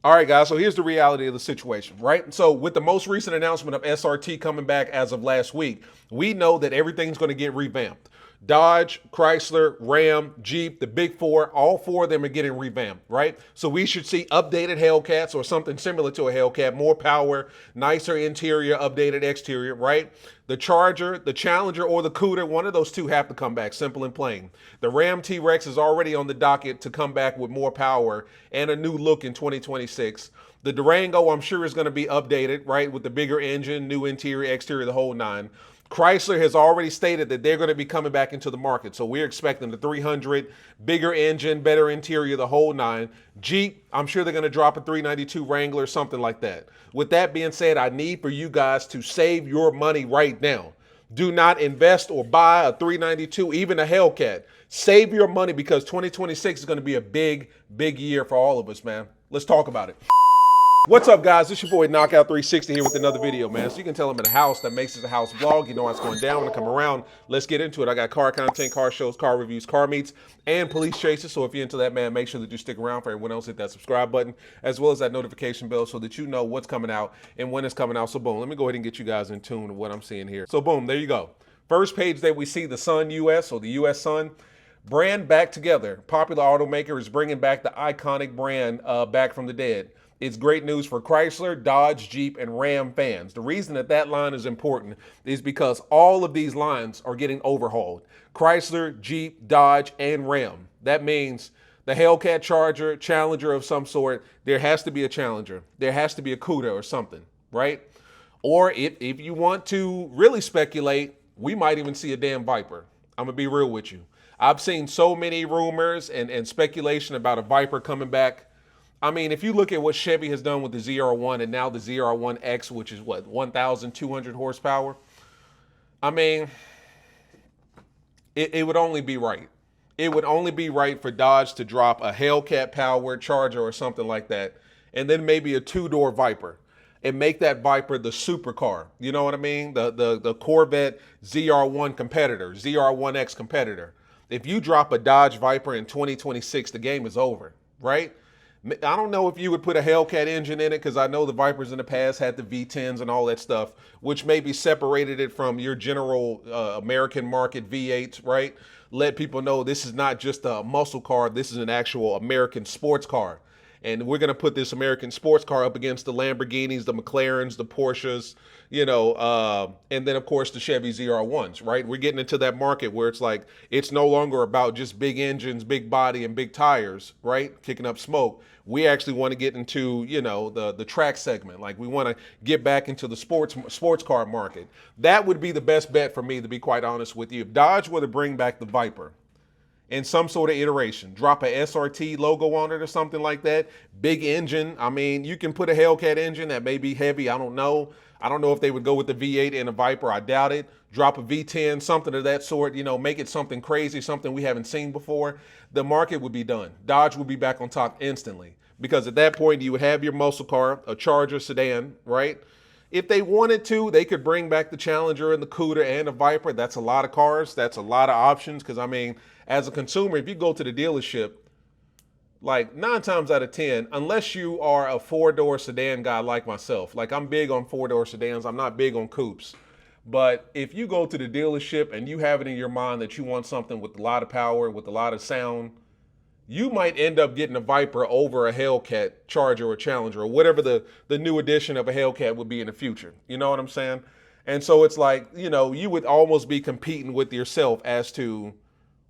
All right, guys, so here's the reality of the situation, right? So with the most recent announcement of SRT coming back as of last week, we know that everything's going to get revamped. Dodge, Chrysler, Ram, Jeep, the big four, all four of them are getting revamped, right? So we should see updated Hellcats or something similar to a Hellcat, more power, nicer interior, updated exterior, right? The Charger, the Challenger, or the Cuda, one of those two have to come back, simple and plain. The Ram T-Rex is already on the docket to come back with more power and a new look in 2026. The Durango, I'm sure, is going to be updated, right, with the bigger engine, new interior, exterior, the whole nine. Chrysler has already stated that they're going to be coming back into the market. So we're expecting the 300, bigger engine, better interior, the whole nine. Jeep, I'm sure they're going to drop a 392 Wrangler, something like that. With that being said, I need for you guys to save your money right now. Do not invest or buy a 392, even a Hellcat. Save your money because 2026 is going to be a big, big year for all of us, man. Let's talk about it. What's up, guys? It's your boy Knockout 360 here with another video, man. So you can tell I'm in a house that makes it a house vlog. You know what's going down when I come around. Let's get into it. I got car content, car shows, car reviews, car meets, and police chases. So if you're into that, man, make sure that you stick around. For everyone else, hit that subscribe button as well as that notification bell so that you know what's coming out and when it's coming out. So boom, let me go ahead and get you guys in tune with what I'm seeing here. So boom, there you go. First page that we see the Sun US or the US Sun. Brand back together. Popular automaker is bringing back the iconic brand back from the dead. It's great news for Chrysler, Dodge, Jeep, and Ram fans. The reason that that line is important is because all of these lines are getting overhauled. Chrysler, Jeep, Dodge, and Ram. That means the Hellcat Charger, Challenger of some sort, there has to be a Challenger. There has to be a Cuda or something, right? Or if you want to really speculate, we might even see a damn Viper. I'm going to be real with you. I've seen so many rumors and speculation about a Viper coming back. I mean, if you look at what Chevy has done with the ZR1 and now the ZR1X, which is what, 1,200 horsepower? I mean, it would only be right. It would only be right for Dodge to drop a Hellcat powered Charger or something like that, and then maybe a two-door Viper and make that Viper the supercar. You know what I mean? The Corvette ZR1 competitor, ZR1X competitor. If you drop a Dodge Viper in 2026, the game is over, right? I don't know if you would put a Hellcat engine in it because I know the Vipers in the past had the V10s and all that stuff, which maybe separated it from your general American market V8s, right? Let people know this is not just a muscle car. This is an actual American sports car. And we're going to put this American sports car up against the Lamborghinis, the McLarens, the Porsches, you know, and then, of course, the Chevy ZR1s, right? We're getting into that market where it's like it's no longer about just big engines, big body, and big tires, right? Kicking up smoke. We actually want to get into, you know, the track segment. Like we want to get back into the sports car market. That would be the best bet for me, to be quite honest with you. If Dodge were to bring back the Viper in some sort of iteration, drop a SRT logo on it or something like that, big engine. I mean, you can put a Hellcat engine that may be heavy. I don't know. I don't know if they would go with the V8 and a Viper. I doubt it. Drop a V10, something of that sort, you know, make it something crazy, something we haven't seen before. The market would be done. Dodge would be back on top instantly because at that point you would have your muscle car, a Charger sedan, right? If they wanted to, they could bring back the Challenger and the Cuda and the Viper. That's a lot of cars. That's a lot of options because, I mean, as a consumer, if you go to the dealership, like 9 times out of 10, unless you are a 4-door sedan guy like myself, like I'm big on 4-door sedans, I'm not big on coupes. But if you go to the dealership and you have it in your mind that you want something with a lot of power, with a lot of sound, you might end up getting a Viper over a Hellcat Charger or Challenger or whatever the new edition of a Hellcat would be in the future. You know what I'm saying? And so it's like, you know, you would almost be competing with yourself as to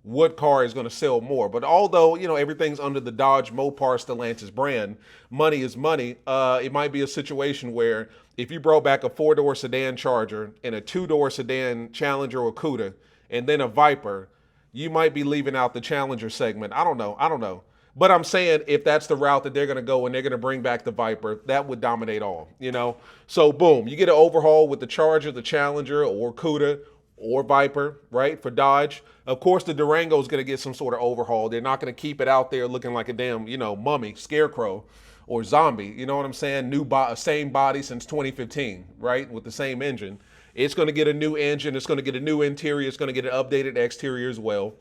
what car is going to sell more. But although, you know, everything's under the Dodge Mopars Stellantis brand, money is money. It might be a situation where if you brought back a 4-door sedan Charger and a 2-door sedan Challenger or Cuda and then a Viper, you might be leaving out the Challenger segment. I don't know. But I'm saying if that's the route that they're going to go and they're going to bring back the Viper, that would dominate all, you know? So boom, you get an overhaul with the Charger, the Challenger, or Cuda, or Viper, right, for Dodge. Of course, the Durango is going to get some sort of overhaul. They're not going to keep it out there looking like a damn, you know, mummy, scarecrow, or zombie. You know what I'm saying? Same body since 2015, right, with the same engine. It's going to get a new engine. It's going to get a new interior. It's going to get an updated exterior as well.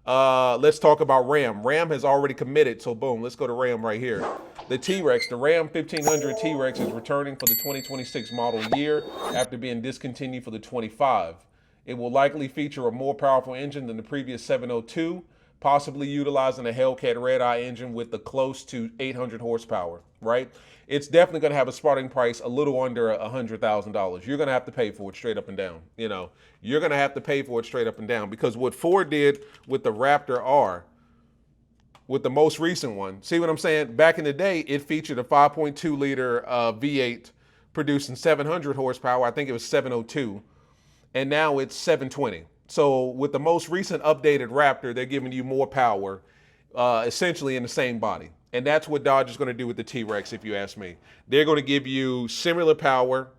Let's talk about Ram. Ram has already committed, so boom, let's go to Ram right here. The T-Rex, the Ram 1500 T-Rex is returning for the 2026 model year after being discontinued for the 25. It will likely feature a more powerful engine than the previous 702, possibly utilizing a Hellcat Red Eye engine with the close to 800 horsepower, right? It's definitely going to have a starting price a little under $100,000. You're going to have to pay for it straight up and down. You know, you're going to have to pay for it straight up and down, because what Ford did with the Raptor R, with the most recent one, see what I'm saying? Back in the day, it featured a 5.2 liter V8 producing 700 horsepower. I think it was 702. And now it's 720. So with the most recent updated Raptor, they're giving you more power, essentially in the same body. And that's what Dodge is going to do with the T-Rex, if you ask me. They're going to give you similar power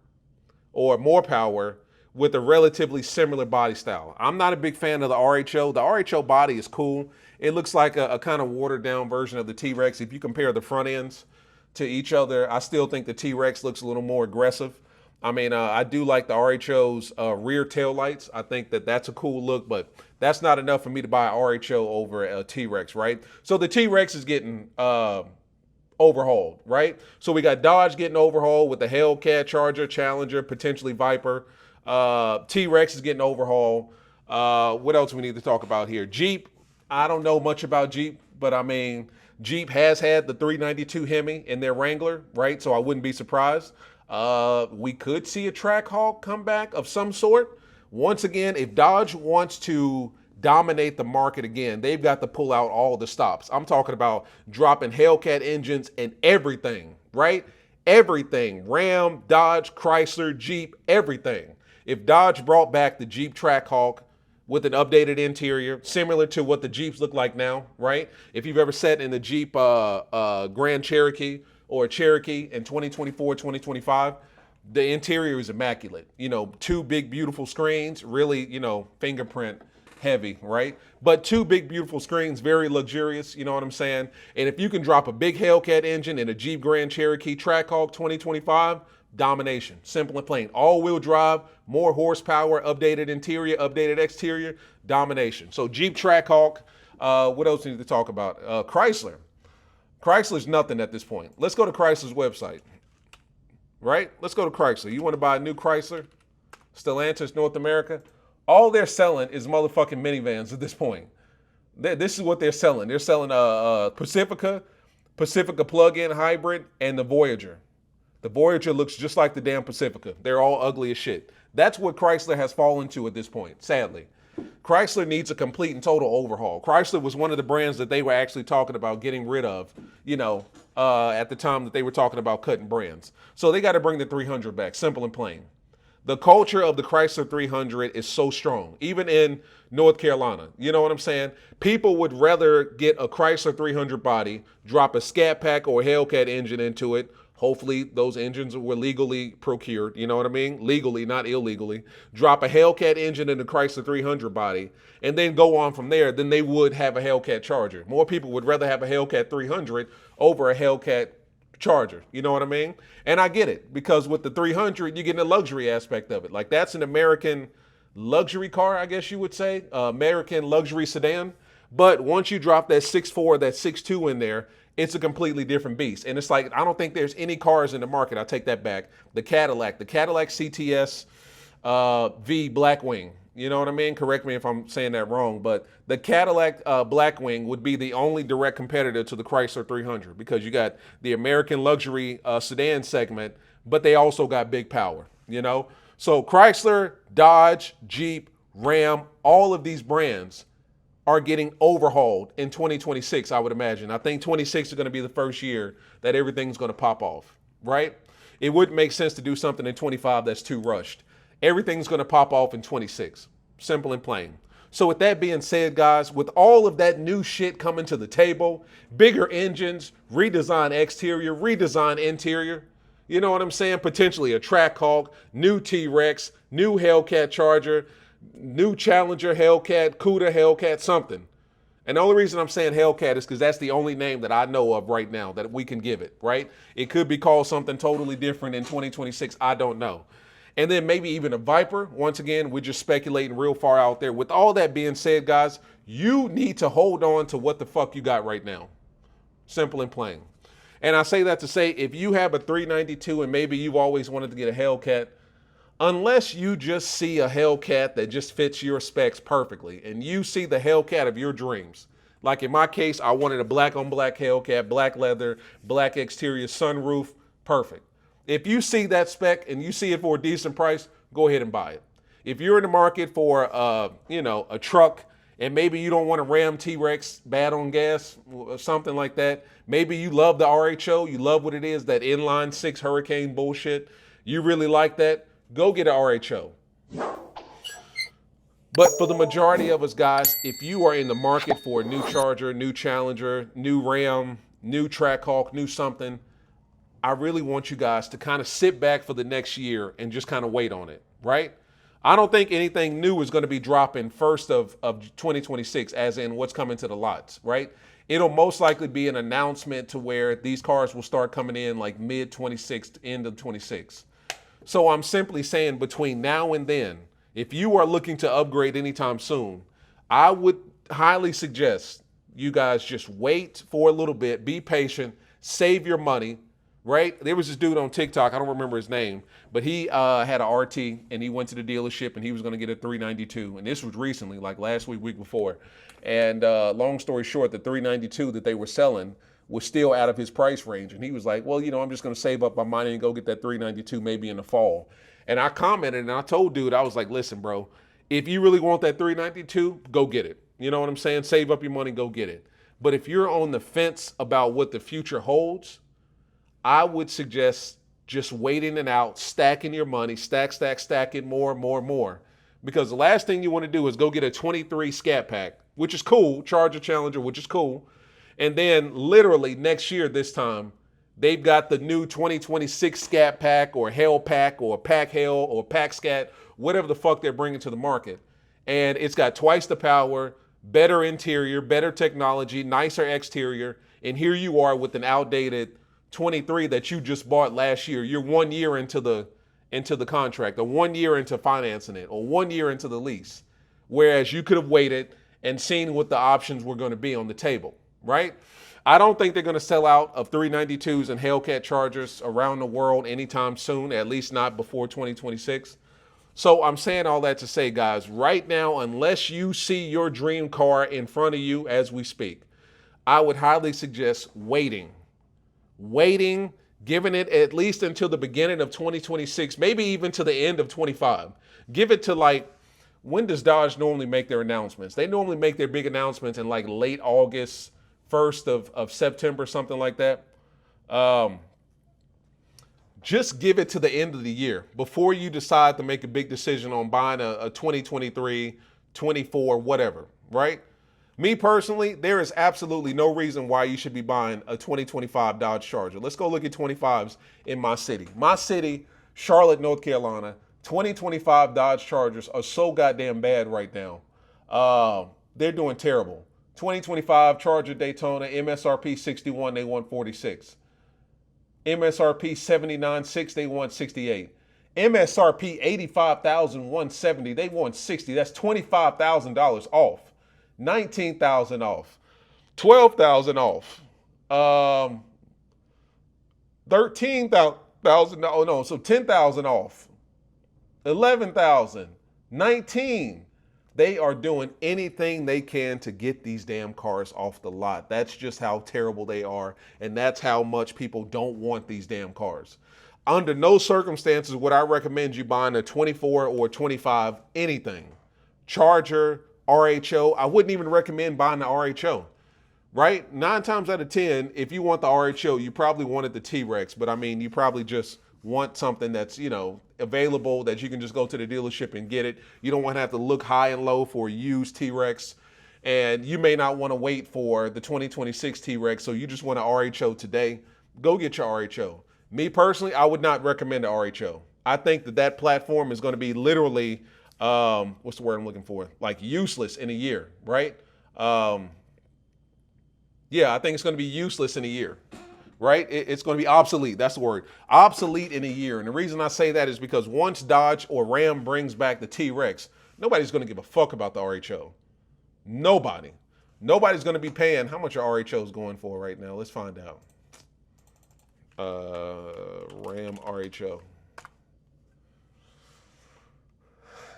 or more power with a relatively similar body style. I'm not a big fan of the RHO. The RHO body is cool. It looks like a kind of watered down version of the T-Rex. If you compare the front ends to each other, I still think the T-Rex looks a little more aggressive. I mean, I do like the RHO's rear tail lights. I think that that's a cool look, but that's not enough for me to buy a RHO over a T-Rex, right? So the T-Rex is getting overhauled, right? So we got Dodge getting overhauled with the Hellcat, Charger, Challenger, potentially Viper. T-Rex is getting overhauled. What else we need to talk about here? Jeep. I don't know much about Jeep, but I mean, Jeep has had the 392 Hemi in their Wrangler, right? So I wouldn't be surprised. We could see a Trackhawk comeback of some sort. Once again, if Dodge wants to dominate the market again, they've got to pull out all the stops. I'm talking about dropping Hellcat engines and everything, right? Everything. Ram, Dodge, Chrysler, Jeep, everything. If Dodge brought back the Jeep Trackhawk with an updated interior, similar to what the Jeeps look like now, right? If you've ever sat in the Jeep Grand Cherokee or a Cherokee in 2024, 2025, the interior is immaculate. You know, two big, beautiful screens, really, you know, fingerprint heavy, right? But two big, beautiful screens, very luxurious, you know what I'm saying? And if you can drop a big Hellcat engine in a Jeep Grand Cherokee Trackhawk 2025, domination, simple and plain. All-wheel drive, more horsepower, updated interior, updated exterior, domination. So Jeep Trackhawk, what else do we need to talk about? Chrysler. Chrysler's nothing at this point. Let's go to Chrysler's website, right? Let's go to Chrysler. You want to buy a new Chrysler? Stellantis, North America? All they're selling is motherfucking minivans at this point. This is what they're selling. They're selling a Pacifica plug-in hybrid, and the Voyager. The Voyager looks just like the damn Pacifica. They're all ugly as shit. That's what Chrysler has fallen to at this point, sadly. Chrysler needs a complete and total overhaul. Chrysler was one of the brands that they were actually talking about getting rid of, you know, at the time that they were talking about cutting brands. So they got to bring the 300 back, simple and plain. The culture of the Chrysler 300 is so strong, even in North Carolina. You know what I'm saying? People would rather get a Chrysler 300 body, drop a Scatpack or a Hellcat engine into it. Hopefully those engines were legally procured, you know what I mean? Legally, not illegally. Drop a Hellcat engine in the Chrysler 300 body, and then go on from there, then they would have a Hellcat Charger. More people would rather have a Hellcat 300 over a Hellcat Charger, you know what I mean? And I get it, because with the 300, you're getting the luxury aspect of it. Like, that's an American luxury car, I guess you would say, American luxury sedan. But once you drop that 6'4", that 6'2" in there, it's a completely different beast. And it's like, I don't think there's any cars in the market. I'll take that back. The Cadillac CTS V Blackwing. You know what I mean? Correct me if I'm saying that wrong, but the Cadillac Blackwing would be the only direct competitor to the Chrysler 300, because you got the American luxury sedan segment, but they also got big power, you know? So Chrysler, Dodge, Jeep, Ram, all of these brands are getting overhauled in 2026, I would imagine. I think 26 is going to be the first year that everything's going to pop off, right? It wouldn't make sense to do something in 25 that's too rushed. Everything's going to pop off in 26, simple and plain. So with that being said, guys, with all of that new shit coming to the table, bigger engines, redesigned exterior, redesigned interior, you know what I'm saying? Potentially a Trackhawk, new T-Rex, new Hellcat Charger, new Challenger Hellcat, Cuda Hellcat, something. And the only reason I'm saying Hellcat is because that's the only name that I know of right now that we can give it, right? It could be called something totally different in 2026. I don't know. And then maybe even a Viper. Once again, we're just speculating real far out there. With all that being said, guys, You need to hold on to what the fuck you got right now. Simple and plain. And I say that to say, if you have a 392 and maybe you've always wanted to get a Hellcat, unless you just see a Hellcat that just fits your specs perfectly and you see the Hellcat of your dreams. Like in my case, I wanted a black on black Hellcat, black leather, black exterior, sunroof, perfect. If you see that spec and you see it for a decent price, go ahead and buy it. If you're in the market for a truck and maybe you don't want a Ram T-Rex bad on gas or something like that, maybe you love the RHO, you love what it is, that inline six Hurricane bullshit, you really like that, go get an RHO. But for the majority of us guys, if you are in the market for a new Charger, new Challenger, new Ram, new Trackhawk, new something, I really want you guys to kind of sit back for the next year and just kind of wait on it, right? I don't think anything new is going to be dropping first of 2026, as in what's coming to the lots, right? It'll most likely be an announcement to where these cars will start coming in like mid-26, end of 26. So I'm simply saying between now and then, if you are looking to upgrade anytime soon, I would highly suggest you guys just wait for a little bit, be patient, save your money, right? There was this dude on TikTok, I don't remember his name, but he had an RT and he went to the dealership and he was gonna get a 392. And this was recently, like last week before. And long story short, the 392 that they were selling was still out of his price range. And he was like, well, I'm just gonna save up my money and go get that 392 maybe in the fall. And I commented and I told dude, I was like, listen, bro, if you really want that 392, go get it. You know what I'm saying? Save up your money, go get it. But if you're on the fence about what the future holds, I would suggest just waiting it out, stacking your money, stack it more. Because the last thing you want to do is go get a 23 Scatpack, which is cool, Charger Challenger, which is cool. And then literally next year this time, they've got the new 2026 Scatpack or Hellpack or Pack Hell or Pack Scat, whatever the fuck they're bringing to the market. And it's got twice the power, better interior, better technology, nicer exterior. And here you are with an outdated 23 that you just bought last year. You're 1 year into the contract, or 1 year into financing it, or 1 year into the lease. Whereas you could have waited and seen what the options were going to be on the table, right? I don't think they're going to sell out of 392s and Hellcat Chargers around the world anytime soon, at least not before 2026. So I'm saying all that to say, guys, right now, unless you see your dream car in front of you as we speak, I would highly suggest waiting, giving it at least until the beginning of 2026, maybe even to the end of 25. Give it to like, when does Dodge normally make their announcements? They normally make their big announcements in like late August, 1st of September, something like that. Just give it to the end of the year before you decide to make a big decision on buying a 2023, 24, whatever, right? Me personally, there is absolutely no reason why you should be buying a 2025 Dodge Charger. Let's go look at 25s in my city. My city, Charlotte, North Carolina, 2025 Dodge Chargers are so goddamn bad right now. They're doing terrible. 2025 Charger Daytona, MSRP 61, they want 46. MSRP 79.6, they want 68. MSRP 85,170, they want 60. That's $25,000 off. 19,000 off. 12,000 off. 13,000, oh no, so 10,000 off. 11,000, 19. They are doing anything they can to get these damn cars off the lot. That's just how terrible they are, and that's how much people don't want these damn cars. Under no circumstances would I recommend you buying a 24 or 25 anything. Charger, RHO, I wouldn't even recommend buying the RHO, right? 9 times out of 10, if you want the RHO, you probably wanted the T-Rex, but I mean, you probably just want something that's, available that you can just go to the dealership and get it. You don't want to have to look high and low for a used T-Rex, and you may not want to wait for the 2026 T-Rex, so you just want an RHO today. Go get your RHO. Me personally, I would not recommend the RHO. I think that platform is going to be literally, what's the word I'm looking for? Like useless in a year, right? Yeah, I think it's going to be useless in a year. Right? It's going to be obsolete. That's the word. Obsolete in a year. And the reason I say that is because once Dodge or Ram brings back the T-Rex, nobody's going to give a fuck about the RHO. Nobody. Nobody's going to be paying. How much are RHOs going for right now? Let's find out. Ram RHO.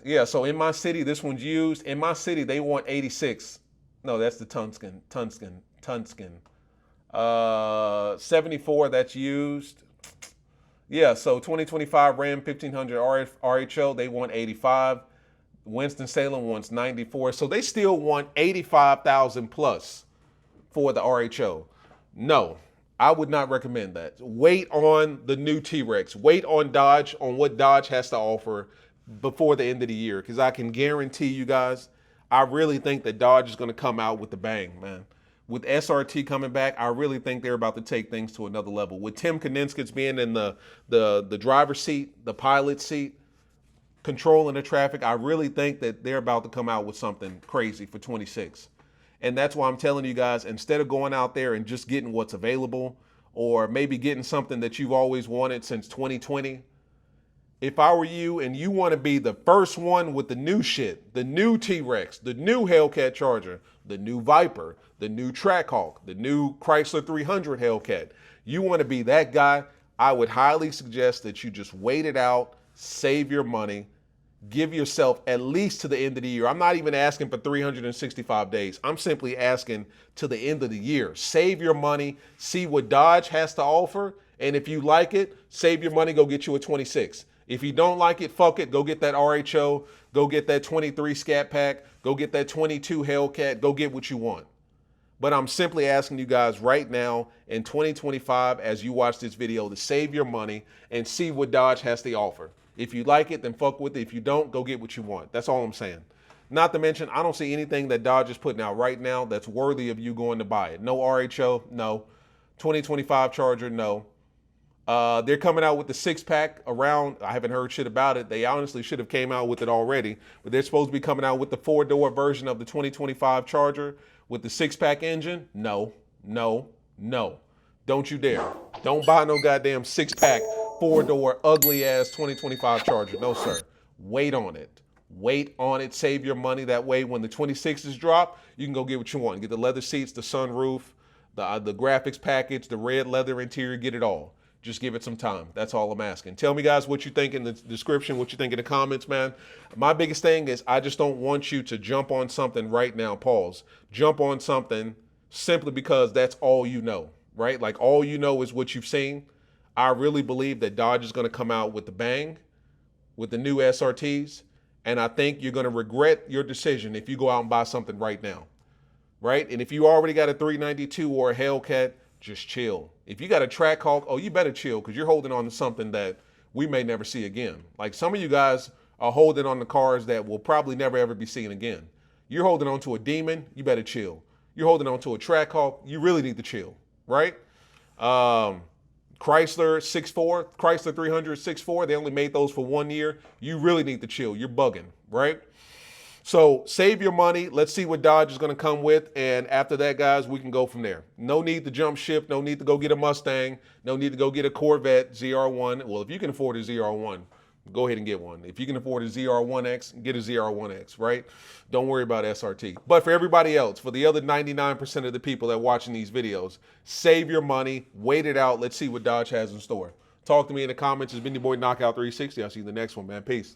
Yeah, so in my city, this one's used. In my city, they want 86. No, that's the Tunskin. 74, that's used. Yeah, so 2025 Ram 1500 RHO, they want 85. Winston-Salem wants 94. So they still want 85,000 plus for the RHO. No, I would not recommend that. Wait on the new T-Rex. Wait on Dodge, on what Dodge has to offer before the end of the year. Because I can guarantee you guys, I really think that Dodge is going to come out with the bang, man. With SRT coming back, I really think they're about to take things to another level. With Tim Kaniskis being in the driver's seat, the pilot seat, controlling the traffic, I really think that they're about to come out with something crazy for 26. And that's why I'm telling you guys, instead of going out there and just getting what's available, or maybe getting something that you've always wanted since 2020, if I were you and you want to be the first one with the new shit, the new T-Rex, the new Hellcat Charger, the new Viper, the new Trackhawk, the new Chrysler 300 Hellcat, you want to be that guy, I would highly suggest that you just wait it out, save your money, give yourself at least to the end of the year. I'm not even asking for 365 days. I'm simply asking to the end of the year. Save your money, see what Dodge has to offer, and if you like it, save your money, go get you a 26. If you don't like it, fuck it, go get that RHO, go get that 23 Scatpack, go get that 22 Hellcat, go get what you want. But I'm simply asking you guys right now in 2025, as you watch this video, to save your money and see what Dodge has to offer. If you like it, then fuck with it. If you don't, go get what you want. That's all I'm saying. Not to mention, I don't see anything that Dodge is putting out right now that's worthy of you going to buy it. No RHO, no. 2025 Charger, no. They're coming out with the 6-pack around. I haven't heard shit about it. They honestly should have came out with it already. But they're supposed to be coming out with the 4-door version of the 2025 Charger with the 6-pack engine. No, no, no. Don't you dare. Don't buy no goddamn 6-pack, 4-door, ugly-ass 2025 Charger. No, sir. Wait on it. Wait on it. Save your money. That way, when the 26s drop, you can go get what you want. Get the leather seats, the sunroof, the graphics package, the red leather interior. Get it all. Just give it some time. That's all I'm asking. Tell me, guys, what you think in the description, what you think in the comments, man. My biggest thing is I just don't want you to jump on something right now. Pause. Jump on something simply because that's all you know, right? Like all you know is what you've seen. I really believe that Dodge is going to come out with the bang, with the new SRTs, and I think you're going to regret your decision if you go out and buy something right now, right? And if you already got a 392 or a Hellcat, just chill. If you got a Trackhawk, oh, you better chill because you're holding on to something that we may never see again. Like some of you guys are holding on to cars that will probably never ever be seen again. You're holding on to a Demon, you better chill. You're holding on to a Trackhawk, you really need to chill, right? Chrysler 6.4, Chrysler 300 6.4, they only made those for 1 year. You really need to chill. You're bugging, right? So save your money. Let's see what Dodge is going to come with. And after that, guys, we can go from there. No need to jump ship. No need to go get a Mustang. No need to go get a Corvette ZR1. Well, if you can afford a ZR1, go ahead and get one. If you can afford a ZR1X, get a ZR1X, right? Don't worry about SRT. But for everybody else, for the other 99% of the people that are watching these videos, save your money. Wait it out. Let's see what Dodge has in store. Talk to me in the comments. It's been your boy Knockout 360. I'll see you in the next one, man. Peace.